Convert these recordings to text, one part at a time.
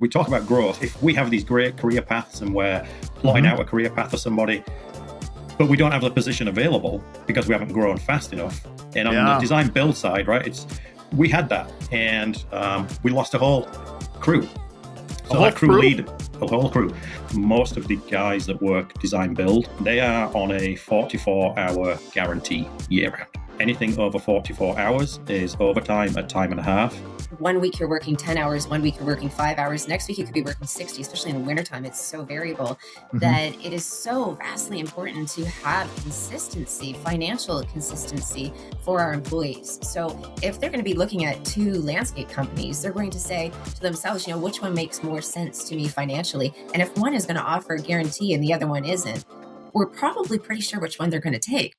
we talk about growth. If we have these great career paths and we're plotting out a career path for somebody, but we don't have the position available because we haven't grown fast enough. And on the design build side, right, we had that, and we lost a whole crew. So that the whole crew, most of the guys that work design build, they are on a 44-hour guarantee year round. Anything over 44 hours is overtime at time and a half. 1 week you're working 10 hours, 1 week you're working 5 hours, next week you could be working 60, especially in the wintertime. It's so variable that it is so vastly important to have consistency, financial consistency for our employees. So if they're going to be looking at two landscape companies, they're going to say to themselves, which one makes more sense to me financially? And if one is going to offer a guarantee and the other one isn't, we're probably pretty sure which one they're going to take.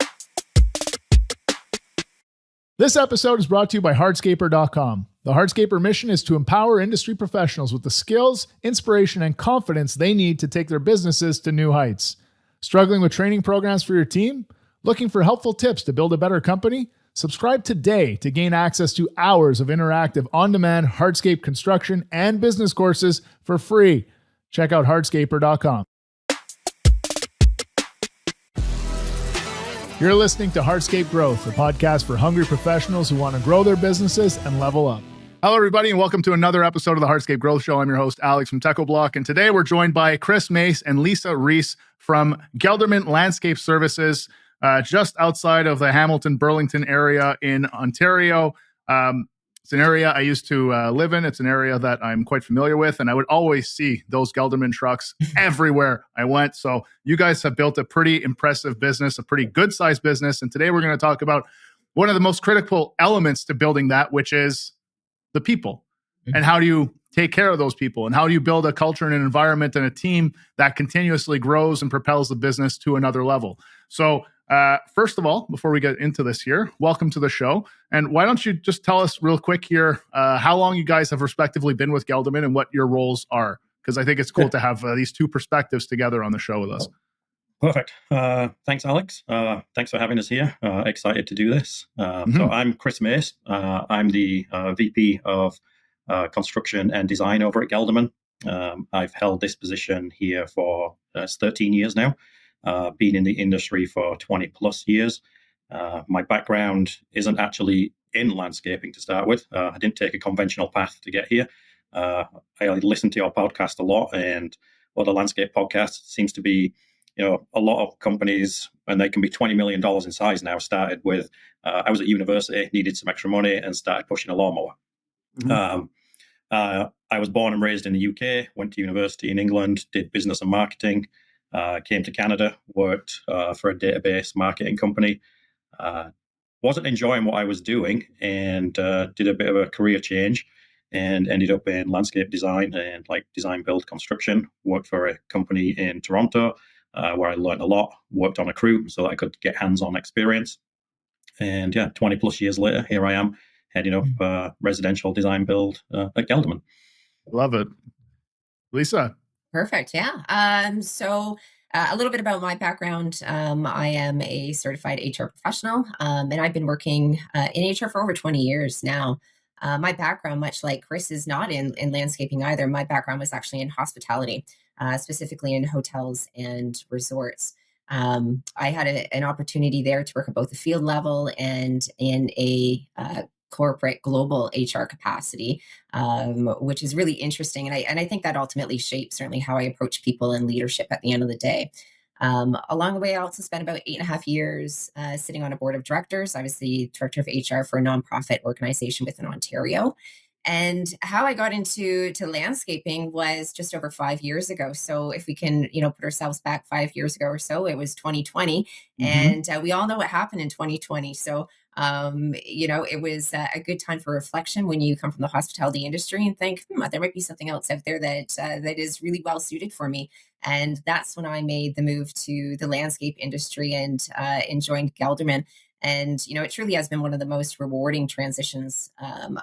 This episode is brought to you by hardscaper.com. The Hardscaper mission is to empower industry professionals with the skills, inspiration, and confidence they need to take their businesses to new heights. Struggling with training programs for your team? Looking for helpful tips to build a better company? Subscribe today to gain access to hours of interactive on-demand hardscape construction and business courses for free. Check out hardscaper.com. You're listening to Hardscape Growth, a podcast for hungry professionals who want to grow their businesses and level up. Hello, everybody, and welcome to another episode of the Hardscape Growth Show. I'm your host, Alex from TechnoBlock, and today we're joined by Chris Mace and Lisa Riess from Gelderman Landscape Services, just outside of the Hamilton-Burlington area in Ontario. It's an area I used to live in. It's an area that I'm quite familiar with, and I would always see those Gelderman trucks everywhere I went. So you guys have built a pretty impressive business, a pretty good-sized business, and today we're going to talk about one of the most critical elements to building that, which is the people. And how do you take care of those people? And how do you build a culture and an environment and a team that continuously grows and propels the business to another level? So first of all, before we get into this here, welcome to the show. And why don't you just tell us real quick here how long you guys have respectively been with Gelderman and what your roles are? Because I think it's cool to have these two perspectives together on the show with us. Perfect. Thanks, Alex. Thanks for having us here. Excited to do this. So I'm Chris Mace. I'm the VP of Construction and Design over at Gelderman. I've held this position here for 13 years now. Been in the industry for 20 plus years. My background isn't actually in landscaping to start with. I didn't take a conventional path to get here. I listen to your podcast a lot, and the landscape podcast seems to be, a lot of companies, and they can be $20 million in size now, started with, I was at university, needed some extra money, and started pushing a lawnmower. I was born and raised in the UK, went to university in England, did business and marketing, came to Canada, worked for a database marketing company. Wasn't enjoying what I was doing, and did a bit of a career change and ended up in landscape design and design build construction. Worked for a company in Toronto where I learned a lot, worked on a crew so that I could get hands-on experience. And 20 plus years later, here I am heading up residential design build at Gelderman. Love it. Lisa. Perfect. Yeah. So a little bit about my background. I am a certified HR professional, and I've been working in HR for over 20 years now. My background, much like Chris, is not in landscaping either. My background was actually in hospitality, specifically in hotels and resorts. I had an opportunity there to work at both the field level and in a corporate global HR capacity, which is really interesting. And I think that ultimately shapes certainly how I approach people and leadership at the end of the day. Along the way, I also spent about 8.5 years sitting on a board of directors. I was the director of HR for a nonprofit organization within Ontario. And how I got into landscaping was just over 5 years ago. So if we can, put ourselves back 5 years ago or so, it was 2020. And we all know what happened in 2020. So, it was a good time for reflection when you come from the hospitality industry and think, there might be something else out there that is really well suited for me. And that's when I made the move to the landscape industry and joined Gelderman. And, it truly has been one of the most rewarding transitions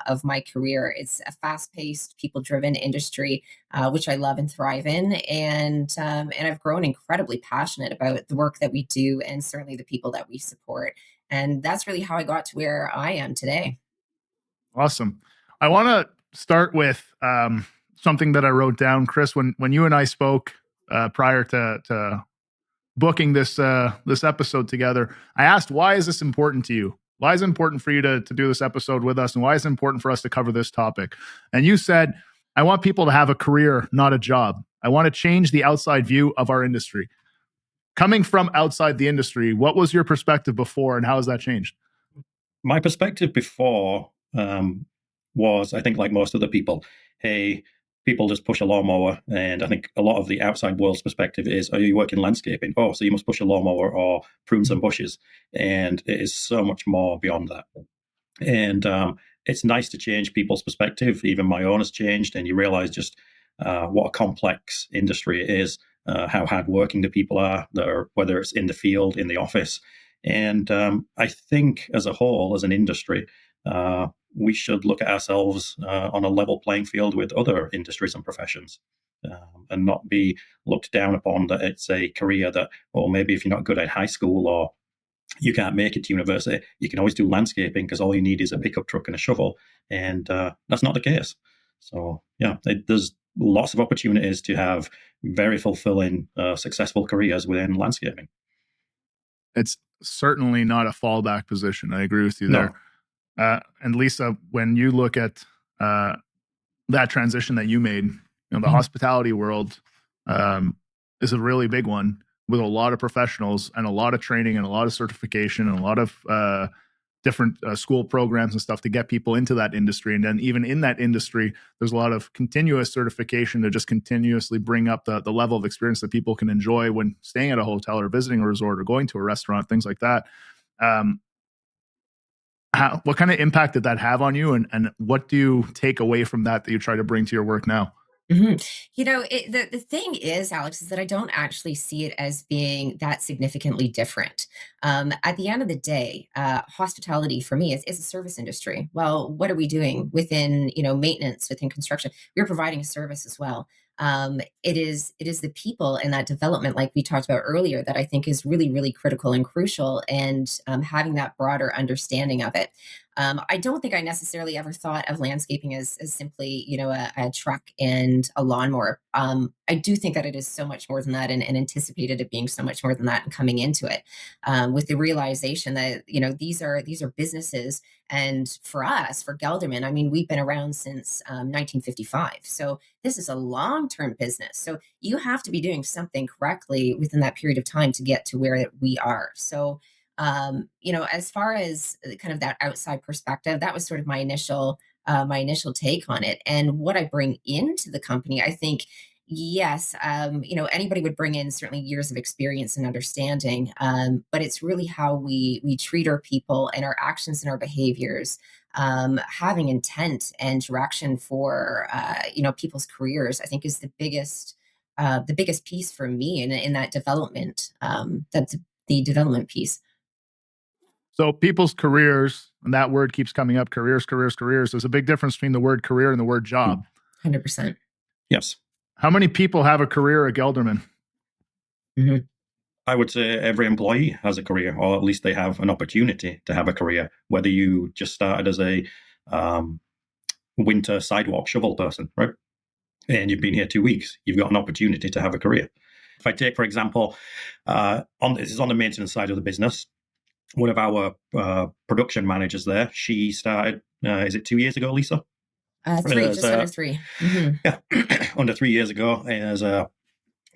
of my career. It's a fast-paced, people-driven industry, which I love and thrive in. And I've grown incredibly passionate about the work that we do and certainly the people that we support. And that's really how I got to where I am today. Awesome. I want to start with something that I wrote down, Chris, when you and I spoke prior to booking this episode together. I asked, why is this important to you? Why is it important for you to do this episode with us? And why is it important for us to cover this topic? And you said, I want people to have a career, not a job. I want to change the outside view of our industry. Coming from outside the industry, what was your perspective before and how has that changed? My perspective before was, I think, like most other people, hey, people just push a lawnmower. And I think a lot of the outside world's perspective is, oh, you work in landscaping? Oh, so you must push a lawnmower or prune some bushes. And it is so much more beyond that. And it's nice to change people's perspective. Even my own has changed. And you realize just what a complex industry it is, how hardworking the people are, whether it's in the field, in the office. And I think as a whole, as an industry, we should look at ourselves on a level playing field with other industries and professions, and not be looked down upon that it's a career that, or maybe if you're not good at high school or you can't make it to university, you can always do landscaping because all you need is a pickup truck and a shovel. And that's not the case. So, yeah, there's lots of opportunities to have very fulfilling, successful careers within landscaping. It's certainly not a fallback position. I agree with you there. And Lisa, when you look at that transition that you made, the hospitality world is a really big one with a lot of professionals and a lot of training and a lot of certification and a lot of different school programs and stuff to get people into that industry. And then even in that industry, there's a lot of continuous certification to just continuously bring up the level of experience that people can enjoy when staying at a hotel or visiting a resort or going to a restaurant, things like that. What kind of impact did that have on you? And what do you take away from that you try to bring to your work now? Mm-hmm. The thing is, Alex, is that I don't actually see it as being that significantly different. At the end of the day, hospitality for me is a service industry. Well, what are we doing within, maintenance, within construction? We're providing a service as well. It is the people and that development, like we talked about earlier, that I think is really, really critical and crucial, and having that broader understanding of it. I don't think I necessarily ever thought of landscaping as simply, a truck and a lawnmower. I do think that it is so much more than that, and anticipated it being so much more than that, and coming into it with the realization that, these are businesses. And for us, for Gelderman, I mean, we've been around since 1955. So this is a long-term business. So you have to be doing something correctly within that period of time to get to where we are. So as far as kind of that outside perspective, that was sort of my initial take on it. And what I bring into the company, I think, yes, anybody would bring in certainly years of experience and understanding, but it's really how we treat our people and our actions and our behaviors, having intent and direction for people's careers, I think is the biggest piece for me in that development. That's the development piece. So people's careers, and that word keeps coming up, careers. There's a big difference between the word career and the word job. 100%. Yes. How many people have a career at Gelderman? Mm-hmm. I would say every employee has a career, or at least they have an opportunity to have a career. Whether you just started as a winter sidewalk shovel person, right? And you've been here 2 weeks, you've got an opportunity to have a career. If I take, for example, this is on the maintenance side of the business. One of our production managers there, she started, is it 2 years ago, Lisa? Just under 3. Mm-hmm. Yeah, under 3 years ago, as a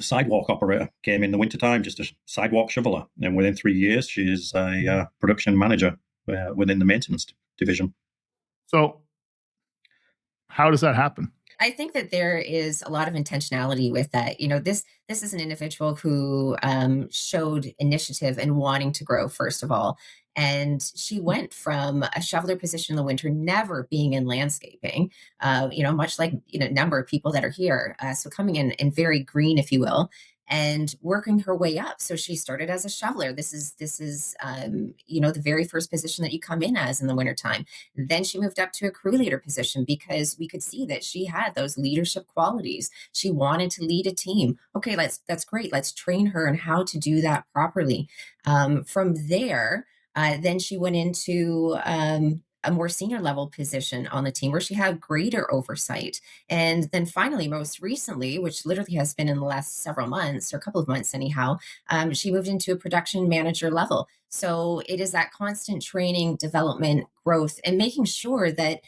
sidewalk operator, came in the wintertime, just a sidewalk shoveler. And within 3 years, she's a production manager within the maintenance division. So how does that happen? I think that there is a lot of intentionality with that. This is an individual who showed initiative and wanting to grow, first of all. And she went from a shoveler position in the winter, never being in landscaping, much like, a number of people that are here. So coming in very green, if you will, and working her way up. So she started as a shoveler. This is the very first position that you come in as in the wintertime. Then she moved up to a crew leader position because we could see that she had those leadership qualities. She wanted to lead a team. Okay, that's great. Let's train her on how to do that properly. From there, then she went into a more senior level position on the team where she had greater oversight. And then finally, most recently, which literally has been in the last several months or a couple of months anyhow, she moved into a production manager level. So it is that constant training, development, growth, and making sure that,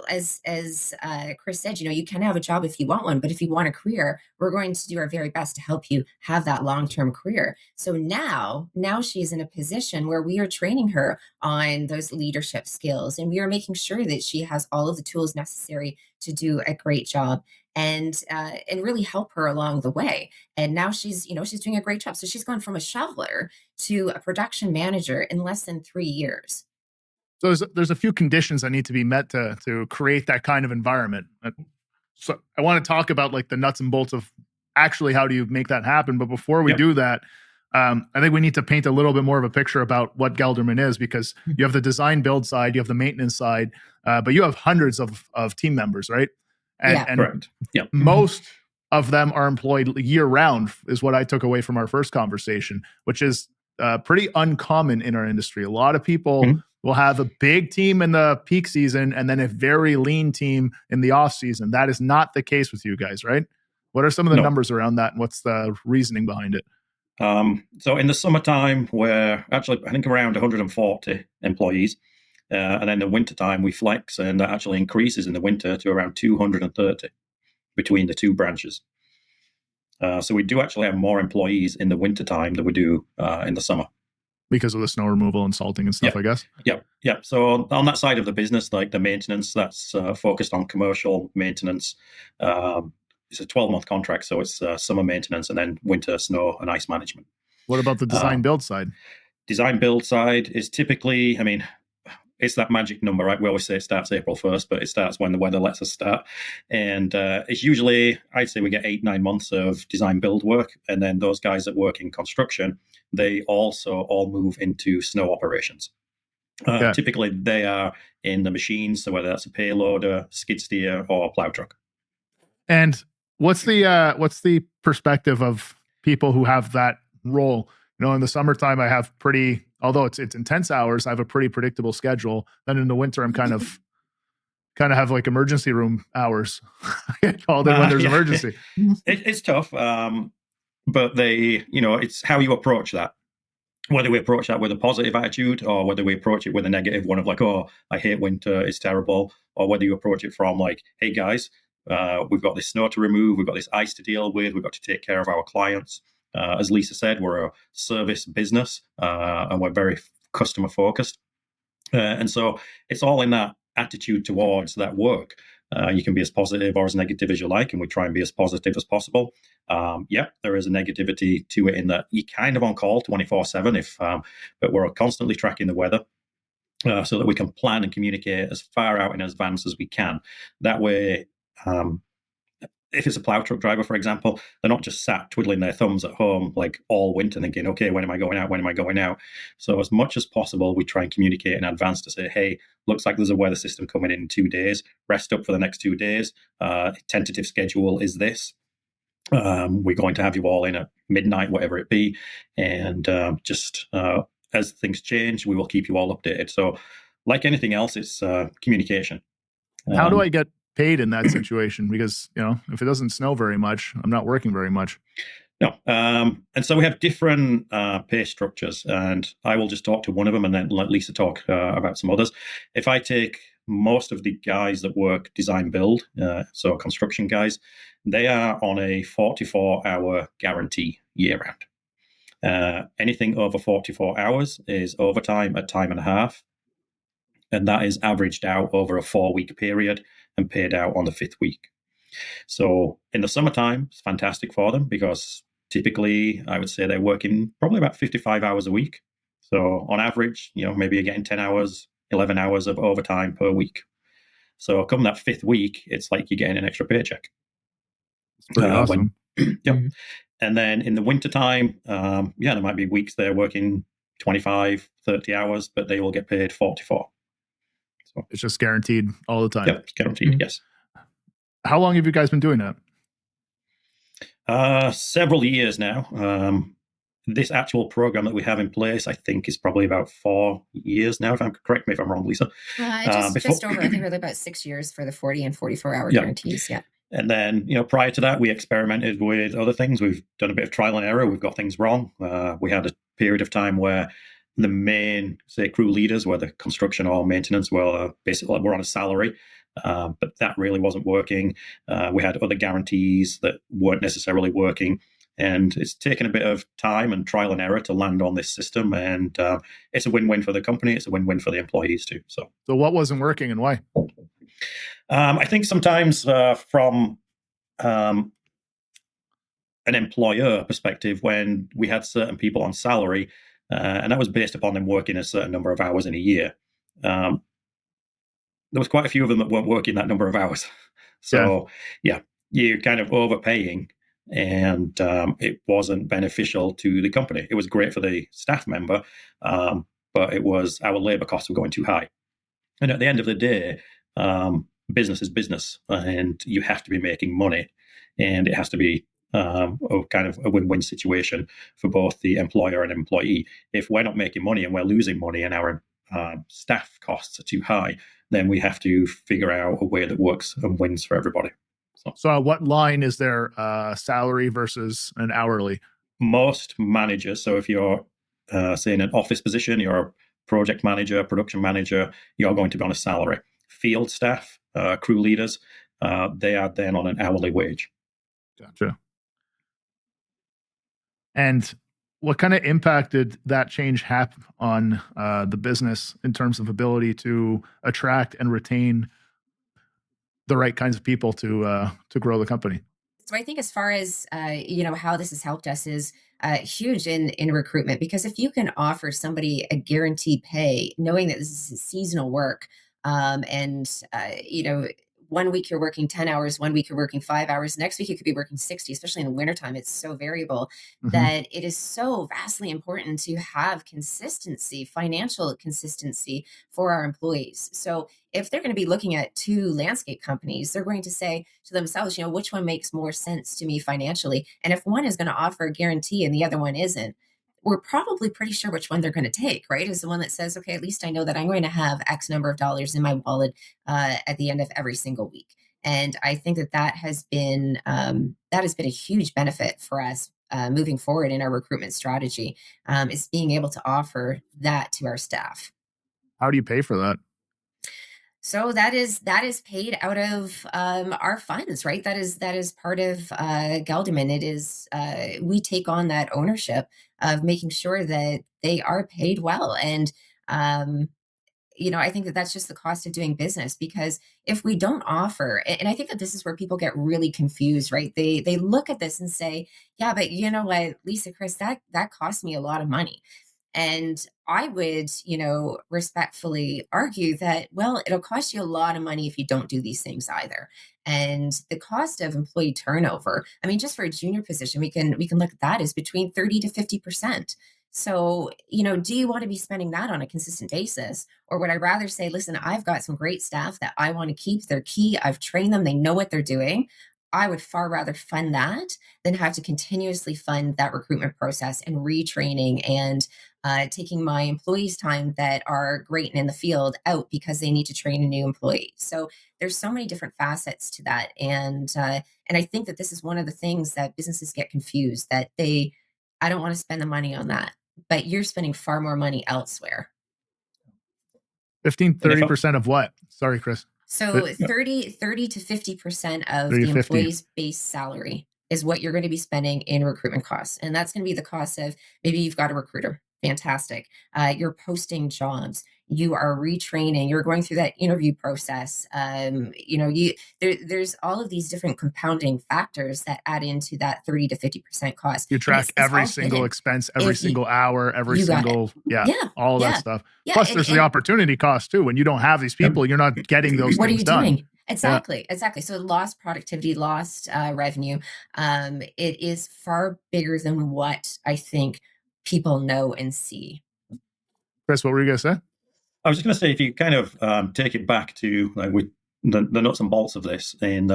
as Chris said, you can have a job if you want one, but if you want a career, we're going to do our very best to help you have that long-term career. So now she's in a position where we are training her on those leadership skills, and we are making sure that she has all of the tools necessary to do a great job and really help her along the way. And now she's doing a great job. So she's gone from a shoveler to a production manager in less than 3 years. So there's a few conditions that need to be met to create that kind of environment. So I want to talk about like the nuts and bolts of actually how do you make that happen. But before we do that, I think we need to paint a little bit more of a picture about what Gelderman is, because you have the design build side, you have the maintenance side, but you have hundreds of team members, right? And correct. Yeah. Most of them are employed year round is what I took away from our first conversation, which is pretty uncommon in our industry. A lot of people will have a big team in the peak season and then a very lean team in the off season. That is not the case with you guys, right? What are some of the numbers around that, and what's the reasoning behind it? So in the summertime, we're actually, I think, around 140 employees. And then the wintertime, we flex, and that actually increases in the winter to around 230 between the two branches. So we do actually have more employees in the wintertime than we do in the summer. Because of the snow removal and salting and stuff, I guess? Yeah. So on that side of the business, like the maintenance, that's focused on commercial maintenance. It's a 12-month contract, so it's summer maintenance and then winter snow and ice management. What about the design build side? Design build side is typically, it's that magic number, right? We always say it starts April 1st, but it starts when the weather lets us start. And it's usually, I'd say we get 8-9 months of design build work. And then those guys that work in construction, they also all move into snow operations. Typically, they are in the machines, so whether that's a payloader, skid steer, or plow truck. And what's the perspective of people who have that role? In the summertime, I have although it's intense hours, I have a pretty predictable schedule. Then in the winter, I'm kind of have like emergency room hours. I get called in when there's emergency. It's tough, but it's how you approach that. Whether we approach that with a positive attitude or whether we approach it with a negative one of like, oh, I hate winter, it's terrible, or whether you approach it from like, hey guys, we've got this snow to remove, we've got this ice to deal with, we've got to take care of our clients. As Lisa said, we're a service business and we're very customer focused. And so it's all in that attitude towards that work. You can be as positive or as negative as you like, and we try and be as positive as possible. There is a negativity to it in that you're kind of on call 24/7, but we're constantly tracking the weather so that we can plan and communicate as far out in advance as we can. That way, if it's a plow truck driver, for example, they're not just sat twiddling their thumbs at home like all winter thinking, okay, when am I going out? When am I going out? So as much as possible, we try and communicate in advance to say, hey, looks like there's a weather system coming in 2 days. Rest up for the next 2 days. Tentative schedule is this. We're going to have you all in at midnight, whatever it be. And as things change, we will keep you all updated. So like anything else, it's communication. How do I get paid in that situation? Because if it doesn't snow very much, I'm not working very much. No. And so we have different pay structures, and I will just talk to one of them and then let Lisa talk about some others. If I take most of the guys that work design build, so construction guys, they are on a 44-hour guarantee year round. Anything over 44 hours is overtime at time and a half. And that is averaged out over a 4-week period and paid out on the 5th week. So in the summertime, it's fantastic for them because typically I would say they're working probably about 55 hours a week. So on average, maybe you're getting 10 hours, 11 hours of overtime per week. So come that 5th week, it's like you're getting an extra paycheck. It's pretty awesome. And then in the wintertime, there might be weeks they're working 25, 30 hours, but they will get paid 44. So it's just guaranteed all the time. Yep, guaranteed, yes. How long have you guys been doing that? Several years now. this actual program that we have in place, I think, is probably about 4 years now. Correct me if I'm wrong, Lisa. Just over, I think, really about 6 years for the 40 and 44-hour guarantees. Yeah. And then, prior to that, we experimented with other things. We've done a bit of trial and error. We've got things wrong. We had a period of time where the main, say, crew leaders, whether construction or maintenance, were basically we're on a salary, but that really wasn't working. We had other guarantees that weren't necessarily working. And it's taken a bit of time and trial and error to land on this system. And it's a win-win for the company. It's a win-win for the employees too. So what wasn't working and why? I think sometimes from an employer perspective, when we had certain people on salary, and that was based upon them working a certain number of hours in a year, there was quite a few of them that weren't working that number of hours. So you're kind of overpaying, and it wasn't beneficial to the company. It was great for the staff member, but it was our labor costs were going too high. And at the end of the day, business is business, and you have to be making money, and it has to be kind of a win-win situation for both the employer and employee. If we're not making money and we're losing money and our staff costs are too high, then we have to figure out a way that works and wins for everybody. So what line is there salary versus an hourly? Most managers, so if you're say in an office position, you're a project manager, production manager, you're going to be on a salary. Field staff, crew leaders, they are then on an hourly wage. Gotcha. And what kind of impact did that change have on the business in terms of ability to attract and retain the right kinds of people to grow the company? So I think as far as, how this has helped us is huge in recruitment, because if you can offer somebody a guaranteed pay, knowing that this is seasonal work, and 1 week you're working 10 hours, 1 week you're working 5 hours, next week you could be working 60, especially in the wintertime. It's so variable that it is so vastly important to have consistency, financial consistency for our employees. So if they're going to be looking at two landscape companies, they're going to say to themselves, which one makes more sense to me financially? And if one is going to offer a guarantee and the other one isn't, we're probably pretty sure which one they're going to take, right? Is the one that says, okay, at least I know that I'm going to have X number of dollars in my wallet at the end of every single week. And I think that has been a huge benefit for us moving forward in our recruitment strategy, is being able to offer that to our staff. How do you pay for that? So that is paid out of our funds, right? That is part of Gelderman. It is we take on that ownership of making sure that they are paid well, and I think that that's just the cost of doing business. Because if we don't offer, and I think that this is where people get really confused, right? They look at this and say, yeah, but you know what, Lisa, Chris, that cost me a lot of money. And I would, respectfully argue that, well, it'll cost you a lot of money if you don't do these things either. And the cost of employee turnover, I mean, just for a junior position, we can look at that as between 30 to 50%. So, do you want to be spending that on a consistent basis? Or would I rather say, listen, I've got some great staff that I want to keep. They're key. I've trained them. They know what they're doing. I would far rather fund that than have to continuously fund that recruitment process and retraining and taking my employees' time that are great and in the field out because they need to train a new employee. So there's so many different facets to that. And I think that this is one of the things that businesses get confused, that I don't want to spend the money on that, but you're spending far more money elsewhere. 30% of what? Sorry, Chris. So 30 to 50% of the employee's base salary is what you're going to be spending in recruitment costs. And that's going to be the cost of, maybe you've got a recruiter. Fantastic. You're posting jobs. You are retraining. You're going through that interview process. There's all of these different compounding factors that add into that 30 to 50% cost. You track every single expense, every single hour, every single, all of that stuff. Yeah, plus, there's the opportunity cost too. When you don't have these people, you're not getting those things done. What are you doing? Exactly. So lost productivity, lost revenue. It is far bigger than what I think people know and see. Chris, what were you going to say? I was just going to say, if you kind of take it back to the nuts and bolts of this, and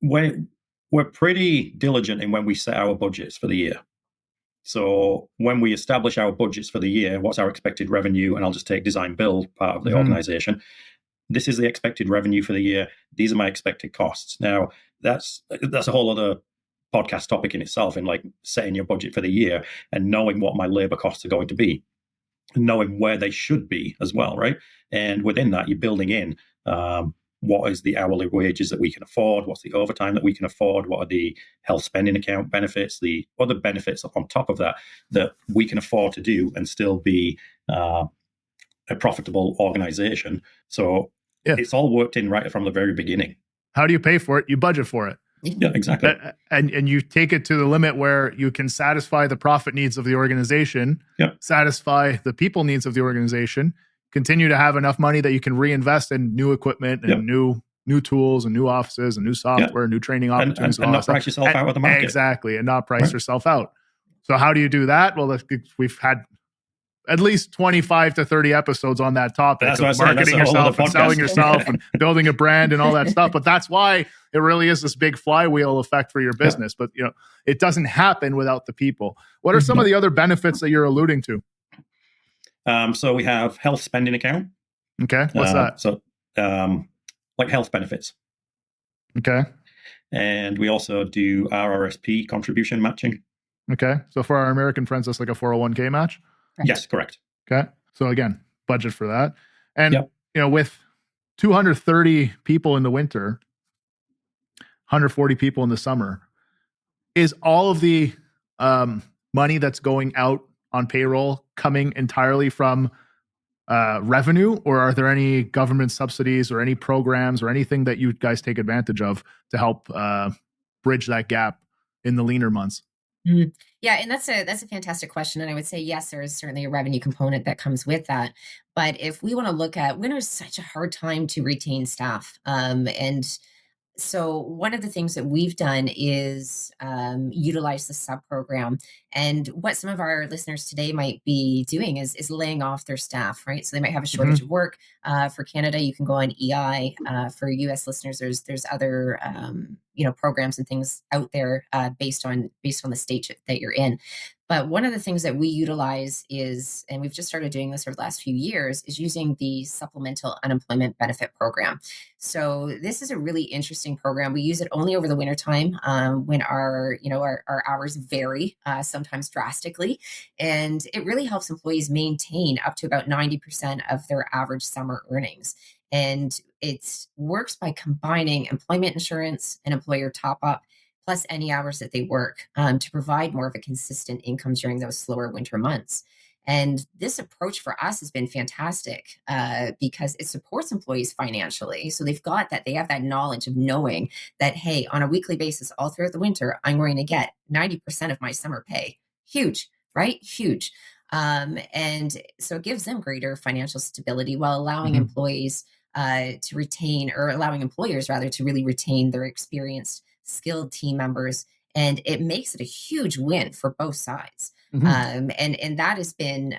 we're pretty diligent in when we set our budgets for the year. So when we establish our budgets for the year, what's our expected revenue? And I'll just take design build part of the organization. This is the expected revenue for the year. These are my expected costs. Now, that's a whole other podcast topic in itself, in like setting your budget for the year and knowing what my labor costs are going to be, knowing where they should be as well, right? And within that, you're building in what is the hourly wages that we can afford, what's the overtime that we can afford, what are the health spending account benefits, the other benefits on top of that we can afford to do and still be a profitable organization. So it's all worked in right from the very beginning. How do you pay for it? You budget for it. Yeah, exactly. And you take it to the limit where you can satisfy the profit needs of the organization, satisfy the people needs of the organization, continue to have enough money that you can reinvest in new equipment and new tools and new offices and new software, new training opportunities. And not price yourself out of the market. Exactly, and not price yourself out. So how do you do that? Well, we've had at least 25 to 30 episodes on that topic of marketing yourself and selling yourself and building a brand and all that stuff. But that's why it really is this big flywheel effect for your business. But it doesn't happen without the people. What are some of the other benefits that you're alluding to? So we have health spending account. Okay. What's that? So like health benefits. Okay. And we also do RRSP contribution matching. Okay. So for our American friends, that's like a 401k match? Yes, correct. Okay. So again, budget for that. And, with 230 people in the winter, 140 people in the summer, is all of the money that's going out on payroll coming entirely from revenue, or are there any government subsidies or any programs or anything that you guys take advantage of to help bridge that gap in the leaner months? Mm-hmm. Yeah, and that's a fantastic question. And I would say, yes, there is certainly a revenue component that comes with that. But if we want to look at winter is such a hard time to retain staff. And so one of the things that we've done is utilize the sub program. And what some of our listeners today might be doing is laying off their staff, right? So they might have a shortage of work. For Canada, you can go on EI. For US listeners, there's other programs and things out there based on the state that you're in. But one of the things that we utilize is, and we've just started doing this over the last few years, is using the Supplemental Unemployment Benefit Program. So this is a really interesting program. We use it only over the wintertime when our hours vary, sometimes drastically. And it really helps employees maintain up to about 90% of their average summer earnings. And it works by combining employment insurance and employer top-up, plus any hours that they work to provide more of a consistent income during those slower winter months. And this approach for us has been fantastic because it supports employees financially. So they have that knowledge of knowing that, hey, on a weekly basis, all throughout the winter, I'm going to get 90% of my summer pay. Huge, right? Huge. And so it gives them greater financial stability while allowing employees to retain, or allowing employers rather, to really retain their experienced, skilled team members. And it makes it a huge win for both sides. And that has been,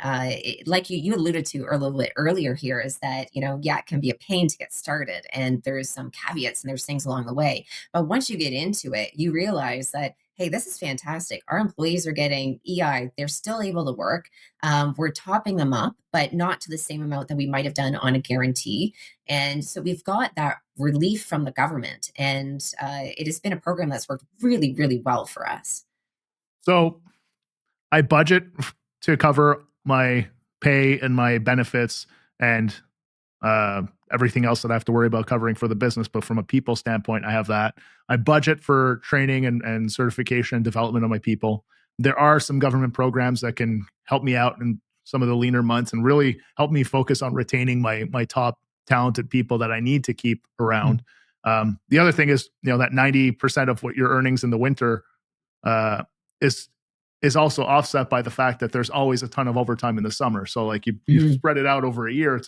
like you alluded to a little bit earlier here, is that, it can be a pain to get started, and there's some caveats and there's things along the way. But once you get into it, you realize that, hey, this is fantastic. Our employees are getting EI. They're still able to work. We're topping them up, but not to the same amount that we might have done on a guarantee. And so we've got that relief from the government. And it has been a program that's worked really, really well for us. So I budget to cover my pay and my benefits and everything else that I have to worry about covering for the business. But from a people standpoint, I have that. I budget for training and certification and development of my people. There are some government programs that can help me out in some of the leaner months and really help me focus on retaining my top talented people that I need to keep around. The other thing is, that 90% of what your earnings in the winter is also offset by the fact that there's always a ton of overtime in the summer. So like you spread it out over a year.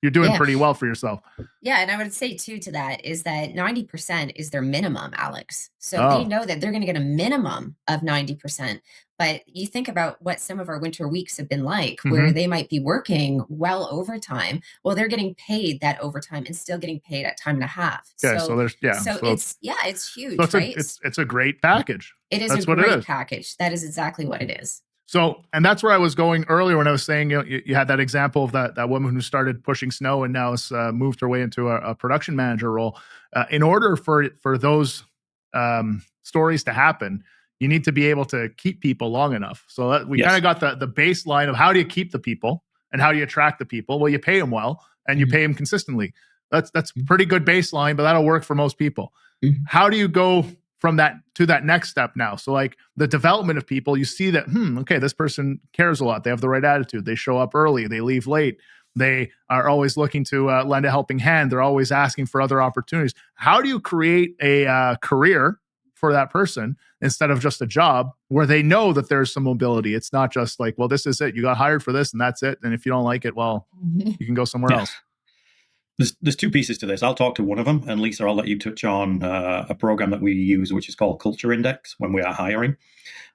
you're doing pretty well for yourself. Yeah. And I would say too, to that is that 90% is their minimum, Alex. So they know that they're going to get a minimum of 90%. But you think about what some of our winter weeks have been like, where they might be working well overtime. Well, they're getting paid that overtime and still getting paid at time and a half. Yeah. So there's, it's huge, so right? It's a great package. It is a great package. That is exactly what it is. So, and that's where I was going earlier when I was saying, you had that example of that woman who started pushing snow and now has moved her way into a production manager role. In order for those stories to happen, you need to be able to keep people long enough. So we kind of got the baseline of how do you keep the people and how do you attract the people? Well, you pay them well and you pay them consistently. That's pretty good baseline, but that'll work for most people. How do you go from that to that next step now? So like the development of people, you see that, okay, this person cares a lot. They have the right attitude. They show up early. They leave late. They are always looking to lend a helping hand. They're always asking for other opportunities. How do you create a career for that person instead of just a job where they know that there's some mobility? It's not just like, well, this is it. You got hired for this and that's it. And if you don't like it, well, you can go somewhere else. There's two pieces to this. I'll talk to one of them, and Lisa, I'll let you touch on a program that we use, which is called Culture Index when we are hiring.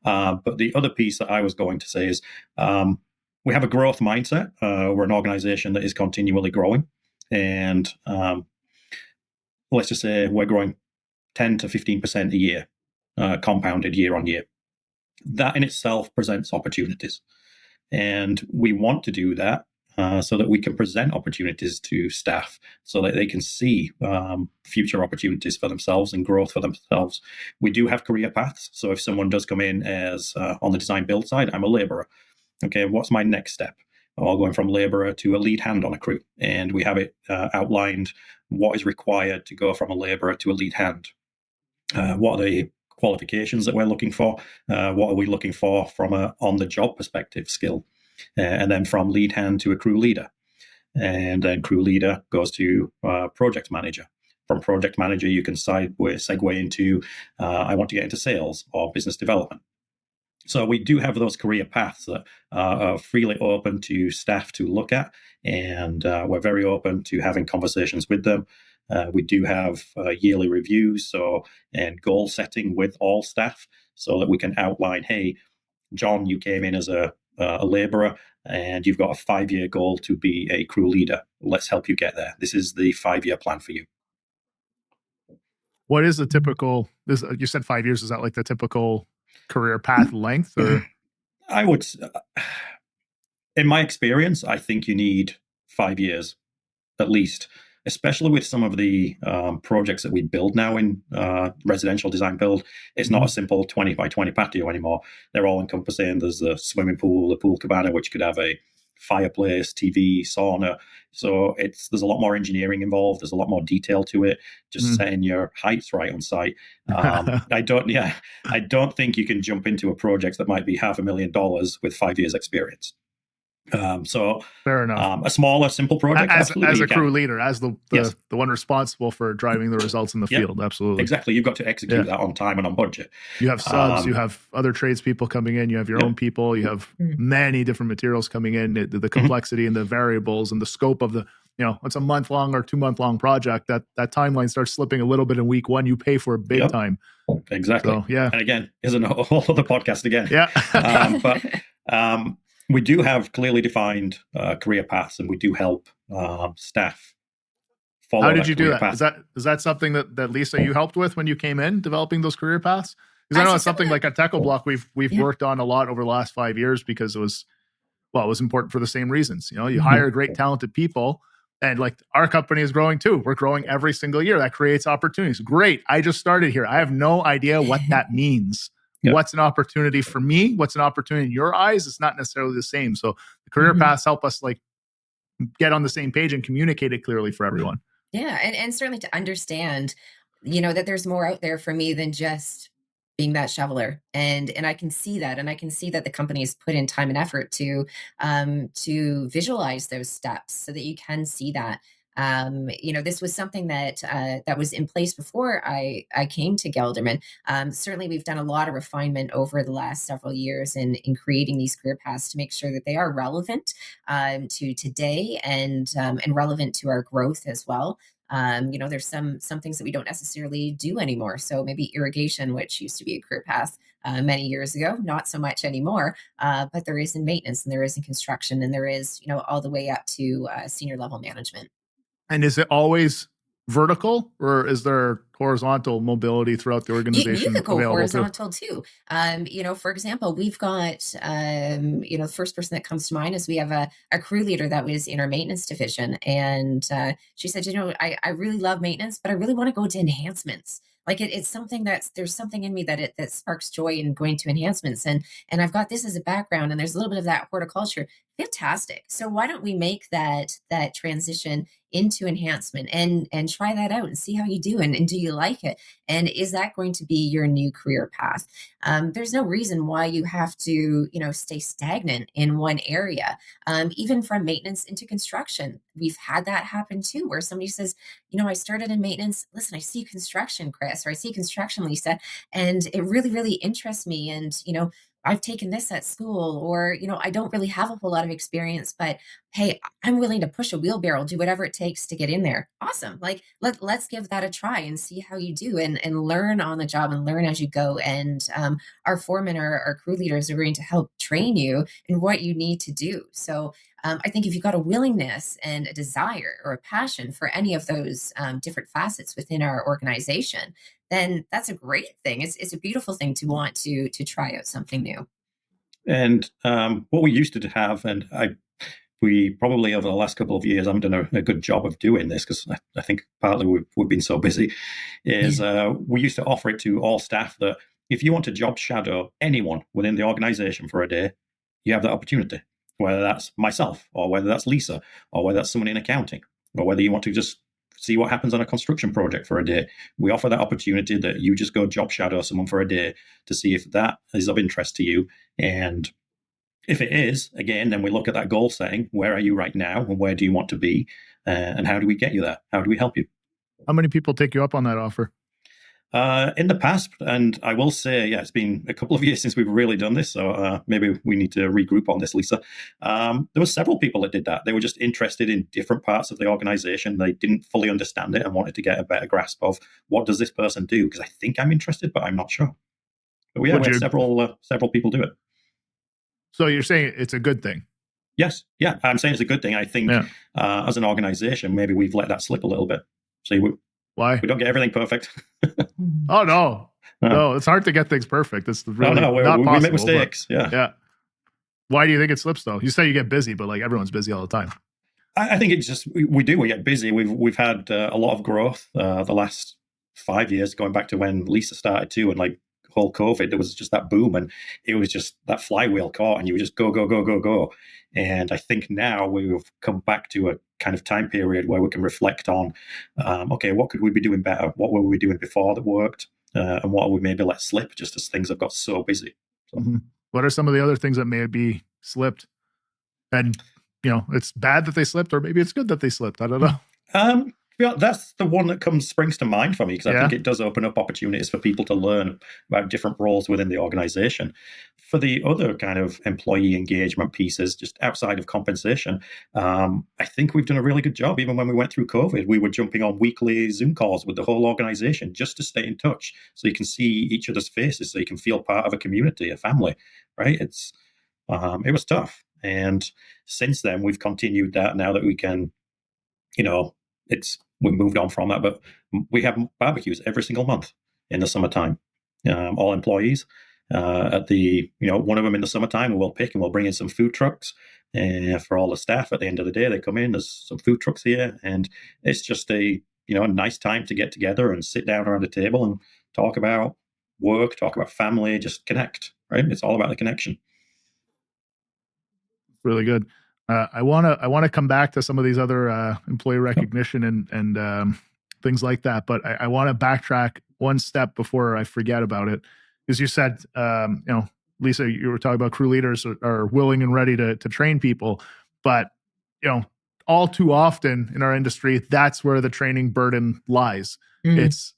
But the other piece that I was going to say is we have a growth mindset. We're an organization that is continually growing. And let's just say we're growing 10 to 15% a year, compounded year on year. That in itself presents opportunities. And we want to do that so that we can present opportunities to staff so that they can see future opportunities for themselves and growth for themselves. We do have career paths. So if someone does come in as on the design build side, I'm a laborer. Okay, what's my next step? Well, going from laborer to a lead hand on a crew. And we have it outlined what is required to go from a laborer to a lead hand. What are the qualifications that we're looking for? What are we looking for from a on-the-job perspective skill? And then from lead hand to a crew leader. And then crew leader goes to project manager. From project manager, you can segue into, I want to get into sales or business development. So we do have those career paths that are freely open to staff to look at. And we're very open to having conversations with them. We do have yearly reviews and goal setting with all staff so that we can outline, hey, John, you came in as a laborer and you've got a 5-year goal to be a crew leader. Let's help you get there. This is the 5-year plan for you. What is the typical, you said 5 years, is that like the typical career path length? Or I would, in my experience, I think you need 5 years at least, especially with some of the projects that we build now in residential design build. It's not a simple 20 by 20 patio anymore. They're all encompassing. There's a swimming pool, a pool cabana, which could have a fireplace, TV, sauna. So there's a lot more engineering involved. There's a lot more detail to it. Just setting your heights right on site. I don't think you can jump into a project that might be $500,000 with 5 years experience. So fair enough. A smaller, simple project as a crew leader, as the one responsible for driving the results in the field. Absolutely, exactly. You've got to execute that on time and on budget. You have subs, you have other tradespeople coming in, you have your own people, you have many different materials coming in. The complexity and the variables and the scope of the, it's a month-long or 2-month-long project. That timeline starts slipping a little bit in week one. You pay for it big time. Exactly. So, and again, isn't a whole other podcast again. Yeah. We do have clearly defined career paths, and we do help staff follow. How did you do that? Path. Is that something that Lisa, you helped with when you came in developing those career paths? Because I know it's something like at Techo Block we've worked on a lot over the last 5 years because it was important for the same reasons. You hire great talented people, and like our company is growing too. We're growing every single year. That creates opportunities. Great. I just started here. I have no idea what that means. What's an opportunity for me? What's an opportunity in your eyes? It's not necessarily the same. So the career paths help us like get on the same page and communicate it clearly for everyone. Yeah. And certainly to understand, that there's more out there for me than just being that shoveler. And I can see that. And I can see that the company has put in time and effort to visualize those steps so that you can see that. This was something that that was in place before I came to Gelderman. Certainly, we've done a lot of refinement over the last several years in creating these career paths to make sure that they are relevant to today and relevant to our growth as well. There's some things that we don't necessarily do anymore. So maybe irrigation, which used to be a career path many years ago, not so much anymore. But there is in maintenance, and there is in construction, and there is all the way up to senior level management. And is it always vertical, or is there horizontal mobility throughout the organization? You could go horizontal too. For example, we've got, the first person that comes to mind is we have a crew leader that was in our maintenance division. And she said, I really love maintenance, but I really want to go to enhancements. Like it's something there's something in me that sparks joy in going to enhancements. And I've got this as a background, and there's a little bit of that horticulture. Fantastic. So why don't we make that transition into enhancement and try that out and see how you do, and do you like it? And is that going to be your new career path? There's no reason why you have to, stay stagnant in one area. Even from maintenance into construction, we've had that happen too, where somebody says, I started in maintenance. Listen, I see construction, Chris, or I see construction, Lisa, and it really, really interests me. And, I've taken this at school, or, I don't really have a whole lot of experience, but hey, I'm willing to push a wheelbarrow, do whatever it takes to get in there. Awesome. Like, let's give that a try and see how you do, and learn on the job and learn as you go. And our foremen, our crew leaders are going to help train you in what you need to do. So I think if you've got a willingness and a desire or a passion for any of those different facets within our organization, then that's a great thing. It's a beautiful thing to want to try out something new. And what we used to have, and we probably over the last couple of years, haven't done a good job of doing this, because I think partly we've been so busy, is we used to offer it to all staff that if you want to job shadow anyone within the organization for a day, you have that opportunity, whether that's myself, or whether that's Lisa, or whether that's someone in accounting, or whether you want to just see what happens on a construction project for a day. We offer that opportunity that you just go job shadow someone for a day to see if that is of interest to you. And if it is, again, then we look at that goal setting. Where are you right now, and where do you want to be? And how do we get you there? How do we help you? How many people take you up on that offer? In the past, and I will say, it's been a couple of years since we've really done this, so maybe we need to regroup on this, Lisa. There were several people that did that. They were just interested in different parts of the organization. They didn't fully understand it and wanted to get a better grasp of, what does this person do? Because I think I'm interested, but I'm not sure. But we had several people do it. So you're saying it's a good thing? Yes. Yeah, I'm saying it's a good thing. I think as an organization, maybe we've let that slip a little bit. So why? We don't get everything perfect. Oh, no. No, it's hard to get things perfect. It's really not possible. We make mistakes. Yeah. Why do you think it slips, though? You say you get busy, but like everyone's busy all the time. I think it's just, we get busy. We've had a lot of growth the last 5 years, going back to when Lisa started too, and like whole COVID, there was just that boom, and it was just that flywheel caught, and you would just go. And I think now we've come back to a kind of time period where we can reflect on, okay, what could we be doing better? What were we doing before that worked? And what we maybe let slip just as things have got so busy. So. Mm-hmm. What are some of the other things that may be slipped? And, it's bad that they slipped, or maybe it's good that they slipped. I don't know. That's the one that springs to mind for me, because I think it does open up opportunities for people to learn about different roles within the organization. For the other kind of employee engagement pieces, just outside of compensation, I think we've done a really good job. Even when we went through COVID, we were jumping on weekly Zoom calls with the whole organization just to stay in touch, so you can see each other's faces, so you can feel part of a community, a family, right? It was tough. And since then, we've continued that now that we can, we moved on from that, but we have barbecues every single month in the summertime. All employees at the, one of them in the summertime, we'll pick and we'll bring in some food trucks for all the staff. At the end of the day, they come in, there's some food trucks here, and it's just a nice time to get together and sit down around a table and talk about work, talk about family, just connect, right? It's all about the connection. Really good. I want to come back to some of these other employee recognition and things like that, but I want to backtrack one step before I forget about it. Because you said, Lisa, you were talking about crew leaders are willing and ready to train people, but all too often in our industry, that's where the training burden lies. It's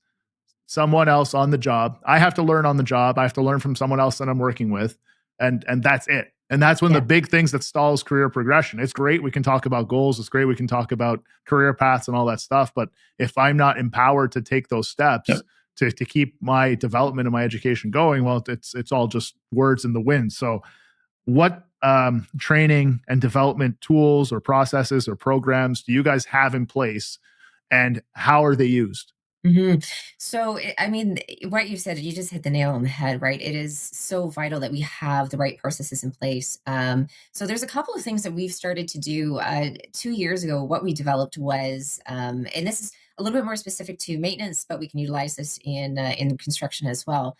someone else on the job. I have to learn on the job. I have to learn from someone else that I'm working with. And that's it. And that's one of the big things that stalls career progression. It's great. We can talk about goals. It's great. We can talk about career paths and all that stuff. But if I'm not empowered to take those steps to keep my development and my education going, well, it's all just words in the wind. So what training and development tools or processes or programs do you guys have in place, and how are they used? So, I mean, what you said, you just hit the nail on the head, right? It is so vital that we have the right processes in place. So there's a couple of things that we've started to do. 2 years ago, what we developed was, and this is a little bit more specific to maintenance, but we can utilize this in construction as well,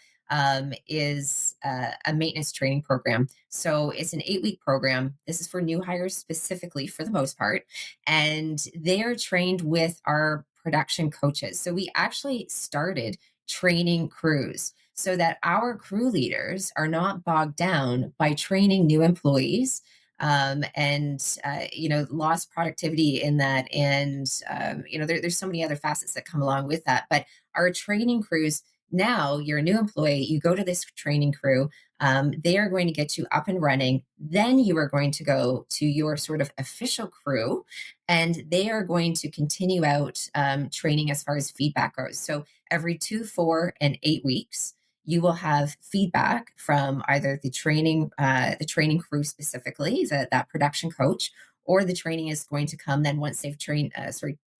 is a maintenance training program. So it's an 8-week program. This is for new hires specifically for the most part. And they are trained with our production coaches. So we actually started training crews so that our crew leaders are not bogged down by training new employees, and lost productivity in that. And there's so many other facets that come along with that. But our training crews, now you're a new employee, you go to this training crew, they are going to get you up and running. Then you are going to go to your sort of official crew, and they are going to continue out training as far as feedback goes. So every 2, 4, and 8 weeks, you will have feedback from either the training crew specifically, that production coach, or the training is going to come then once they've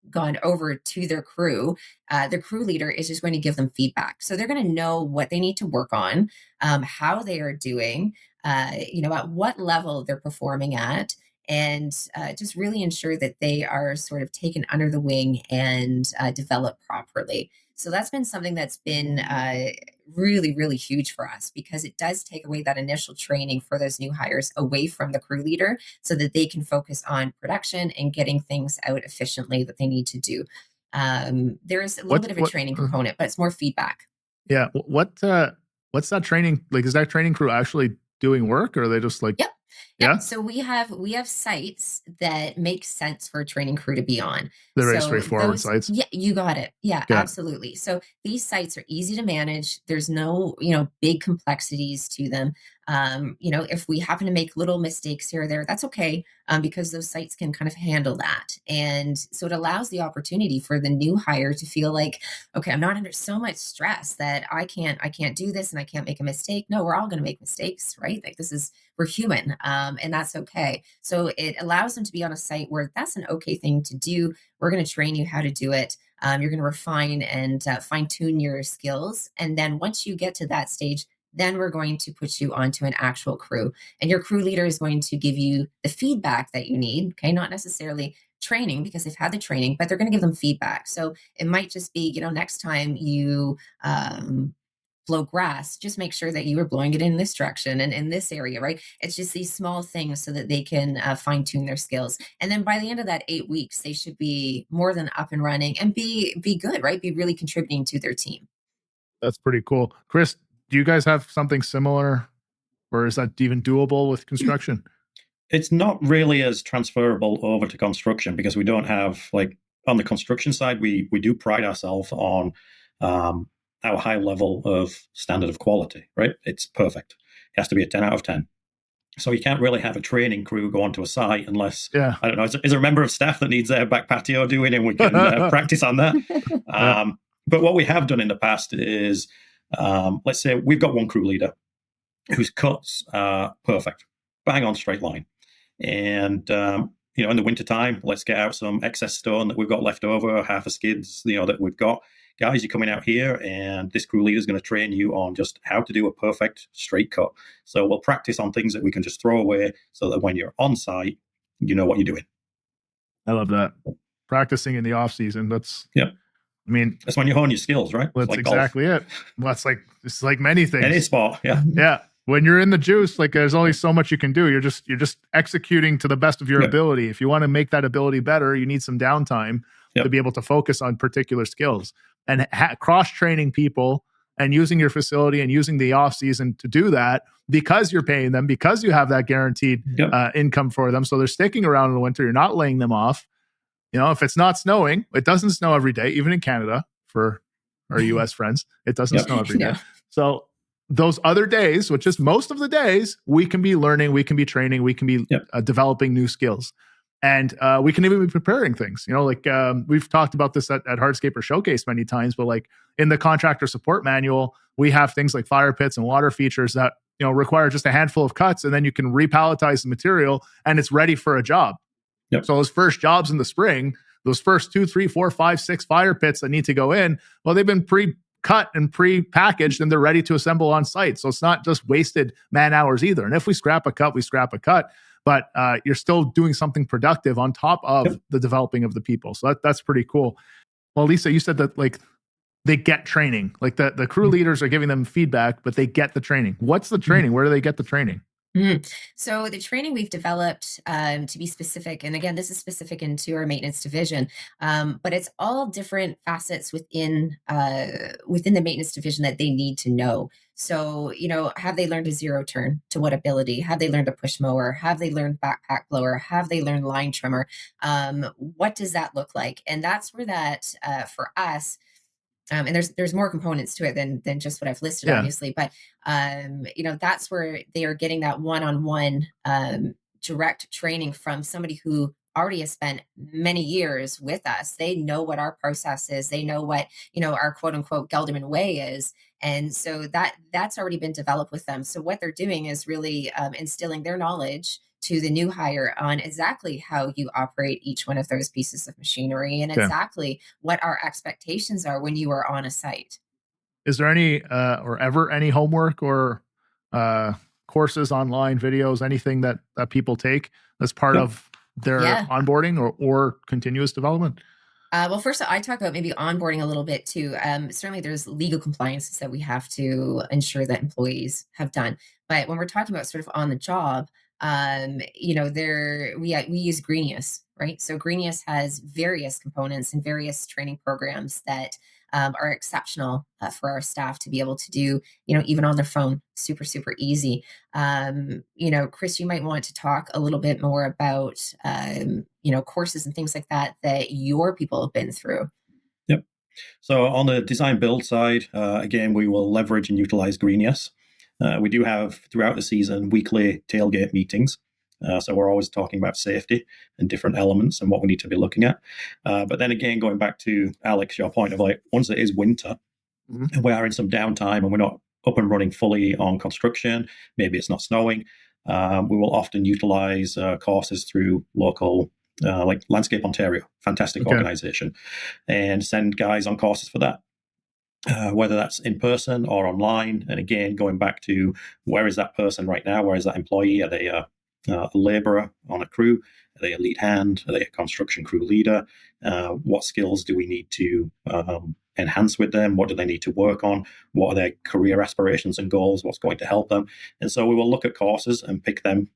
gone over to their crew. The crew leader is just going to give them feedback. So they're going to know what they need to work on, how they are doing, at what level they're performing at, and just really ensure that they are sort of taken under the wing and developed properly. So that's been something that's been really, really huge for us, because it does take away that initial training for those new hires away from the crew leader so that they can focus on production and getting things out efficiently that they need to do. There is a little bit of a training component, but it's more feedback. Yeah. What's that training? Like, is that training crew actually doing work, or are they just like, Yep. Yeah. So we have sites that make sense for a training crew to be on. They're very straightforward sites. Yeah, you got it. Yeah, absolutely. So these sites are easy to manage. There's no, big complexities to them. If we happen to make little mistakes here or there, that's okay, because those sites can kind of handle that. And so it allows the opportunity for the new hire to feel like, okay, I'm not under so much stress that I can't do this and I can't make a mistake. No, we're all going to make mistakes, right? Like we're human, and that's okay. So it allows them to be on a site where that's an okay thing to do. We're going to train you how to do it. You're going to refine and fine tune your skills. And then once you get to that stage, then we're going to put you onto an actual crew, and your crew leader is going to give you the feedback that you need. Okay. Not necessarily training because they've had the training, but they're going to give them feedback. So it might just be, next time you, blow grass, just make sure that you are blowing it in this direction and in this area, right? It's just these small things so that they can fine tune their skills. And then by the end of that 8 weeks, they should be more than up and running and be good, right? Be really contributing to their team. That's pretty cool. Chris, do you guys have something similar, or is that even doable with construction? It's not really as transferable over to construction, because we don't have, like, on the construction side, we do pride ourselves on our high level of standard of quality, right? It's perfect. It has to be a 10 out of 10. So you can't really have a training crew go onto a site unless, I don't know, is there a member of staff that needs their back patio doing, and we can practice on that. But what we have done in the past is, let's say we've got one crew leader whose cuts are perfect, bang on straight line. And, in the wintertime, let's get out some excess stone that we've got left over, half a skids, that we've got. Guys, you're coming out here, and this crew leader is going to train you on just how to do a perfect straight cut. So we'll practice on things that we can just throw away so that when you're on site, you know what you're doing. I love that. Practicing in the off season. That's when you hone your skills, right? That's like exactly golf. It. Well, it's like many things. Any sport, yeah. Yeah. When you're in the juice, like, there's only so much you can do. You're just executing to the best of your ability. If you want to make that ability better, you need some downtime to be able to focus on particular skills. And cross-training people and using your facility and using the off season to do that because you're paying them, because you have that guaranteed income for them. So they're sticking around in the winter. You're not laying them off. If it's not snowing, it doesn't snow every day, even in Canada for our US friends, it doesn't snow every day. So those other days, which is most of the days, we can be learning, we can be training, we can be developing new skills. And we can even be preparing things, we've talked about this at Hardscaper Showcase many times, but like in the contractor support manual, we have things like fire pits and water features that, require just a handful of cuts, and then you can repalletize the material and it's ready for a job. So those first jobs in the spring, those first 2, 3, 4, 5, 6 fire pits that need to go in, well, they've been pre-cut and pre-packaged and they're ready to assemble on site. So it's not just wasted man hours either. And if we scrap a cut, we scrap a cut. But you're still doing something productive on top of the developing of the people. So that's pretty cool. Well, Lisa, you said that like they get training, like the crew leaders are giving them feedback, but they get the training. What's the training? Where do they get the training? So the training we've developed to be specific, and again, this is specific into our maintenance division, but it's all different facets within the maintenance division that they need to know. So, have they learned a zero turn? To what ability? Have they learned a push mower? Have they learned backpack blower? Have they learned line trimmer? What does that look like? And that's where that for us. And there's more components to it than just what I've listed, obviously. But that's where they are getting that one-on-one direct training from somebody who already has spent many years with us. They know what our process is. They know what our quote unquote Gelderman way is, and so that's already been developed with them. So what they're doing is really instilling their knowledge to the new hire on exactly how you operate each one of those pieces of machinery and exactly what our expectations are when you are on a site. Is there any or ever any homework or courses, online videos, anything that people take as part of their onboarding or continuous development? Well, first, I talk about maybe onboarding a little bit too. Certainly, there's legal compliances that we have to ensure that employees have done. But when we're talking about sort of on the job, we use Riess, right? So Riess has various components and various training programs that are exceptional for our staff to be able to do, even on their phone, super, super easy. Chris, you might want to talk a little bit more about, courses and things like that your people have been through. Yep. So on the design build side, again, we will leverage and utilize Riess. We do have throughout the season weekly tailgate meetings. So we're always talking about safety and different elements and what we need to be looking at. But then again, going back to Alex, your point of like, once it is winter and we are in some downtime and we're not up and running fully on construction, maybe it's not snowing, we will often utilize courses through local, like Landscape Ontario, fantastic organization, and send guys on courses for that. Whether that's in person or online. And again, going back to where is that person right now? Where is that employee? Are they a laborer on a crew? Are they a lead hand? Are they a construction crew leader? What skills do we need to enhance with them? What do they need to work on? What are their career aspirations and goals? What's going to help them? And so we will look at courses and pick them.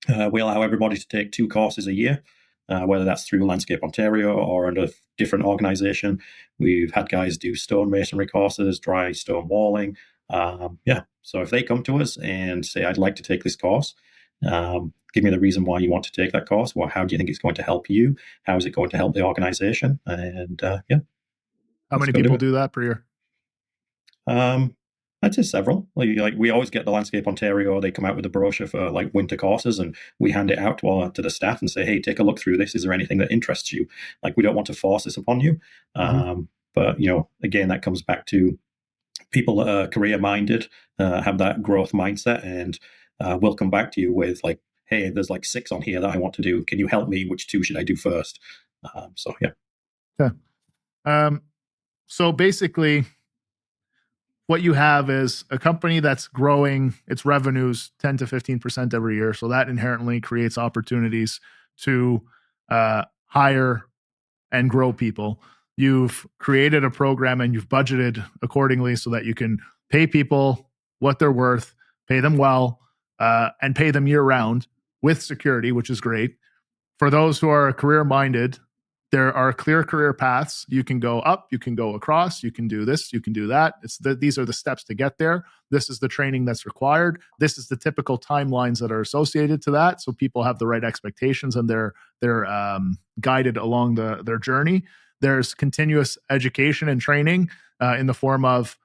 We allow everybody to take 2 courses a year. Whether that's through Landscape Ontario or under a different organization. We've had guys do stone masonry courses, dry stone walling. So if they come to us and say, I'd like to take this course, give me the reason why you want to take that course. Well, how do you think it's going to help you? How is it going to help the organization? And how many people do that per year? I'd say several. Like we always get the Landscape Ontario. They come out with a brochure for like winter courses, and we hand it out to the staff and say, "Hey, take a look through this. Is there anything that interests you?" Like we don't want to force this upon you, but again, that comes back to people that are career minded, have that growth mindset, and we'll come back to you with like, "Hey, there's like 6 on here that I want to do. Can you help me? Which 2 should I do first?" So basically, what you have is a company that's growing its revenues 10 to 15% every year. So that inherently creates opportunities to hire and grow people. You've created a program and you've budgeted accordingly so that you can pay people what they're worth, pay them well, and pay them year round with security, which is great. For those who are career minded, there are clear career paths. You can go up, you can go across, you can do this, you can do that. These are the steps to get there. This is the training that's required. This is the typical timelines that are associated to that. So people have the right expectations and they're guided along their journey. There's continuous education and training in the form of